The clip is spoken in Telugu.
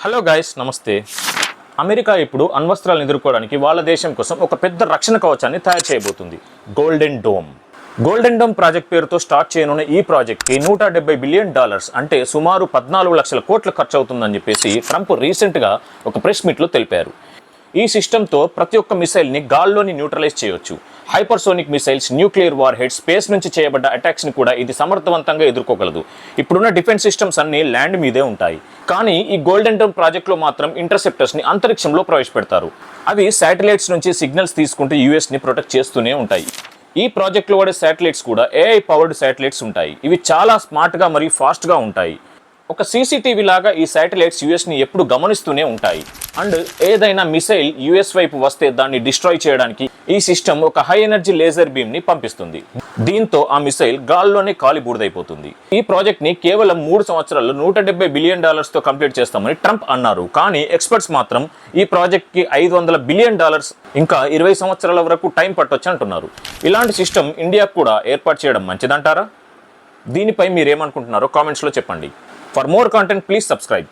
హలో గైస్, నమస్తే. అమెరికా ఇప్పుడు అణ్వస్త్రాలను ఎదుర్కోవడానికి వాళ్ళ దేశం కోసం ఒక పెద్ద రక్షణ కవచాన్ని తయారు చేయబోతుంది, golden dome. Golden dome project పేరుతో స్టార్ట్ చేయనున్న ఈ ప్రాజెక్ట్కి $170 బిలియన్ అంటే సుమారు 14 లక్షల కోట్లు ఖర్చు అవుతుందని చెప్పేసి ట్రంప్ రీసెంట్గా ఒక ప్రెస్ మీట్లో తెలిపారు. ఈ సిస్టంతో ప్రతి ఒక్క మిసైల్ని గాల్లోని న్యూట్రలైజ్ చేయొచ్చు. Hypersonic missiles, nuclear war heads, space నుంచి చేయబడ్డ అటాక్స్ని కూడా ఇది సమర్థవంతంగా ఎదుర్కోగలదు. ఇప్పుడున్న డిఫెన్స్ సిస్టమ్స్ అన్ని ల్యాండ్ మీదే ఉంటాయి. కానీ ఈ గోల్డెన్ డోమ్ ప్రాజెక్ట్లో మాత్రం ఇంటర్సెప్టర్స్ని అంతరిక్షంలో ప్రవేశపెడతారు. అవి శాటిలైట్స్ నుంచి సిగ్నల్స్ తీసుకుంటూ యూఎస్ని ప్రొటెక్ట్ చేస్తూనే ఉంటాయి. ఈ ప్రాజెక్ట్లో వాడే శాటిలైట్స్ కూడా AI పవర్డ్ శాటిలైట్స్ ఉంటాయి. ఇవి చాలా స్మార్ట్గా మరియు ఫాస్ట్గా ఉంటాయి. ఒక CCTV లాగా ఈ శాటిలైట్స్ యూఎస్ని ఎప్పుడు గమనిస్తూనే ఉంటాయి. అండ్ ఏదైనా మిసైల్ యూఎస్ వైపు వస్తే దాన్ని డిస్ట్రాయ్ చేయడానికి ఈ సిస్టమ్ ఒక హై ఎనర్జీ లేజర్ బీమ్ని పంపిస్తుంది. దీంతో ఆ మిసైల్ గాల్లోనే కాలి బూడిదైపోతుంది. ఈ ప్రాజెక్ట్ని కేవలం 3 సంవత్సరాల్లో $170 బిలియన్ తో కంప్లీట్ చేస్తామని ట్రంప్ అన్నారు. కానీ ఎక్స్పర్ట్స్ మాత్రం ఈ ప్రాజెక్ట్కి $500 బిలియన్ ఇంకా 20 సంవత్సరాల వరకు టైం పట్టొచ్చు అంటున్నారు. ఇలాంటి సిస్టమ్ ఇండియాకు కూడా ఏర్పాటు చేయడం మంచిదంటారా? దీనిపై మీరేమనుకుంటున్నారో కామెంట్స్లో చెప్పండి. For more content, please subscribe.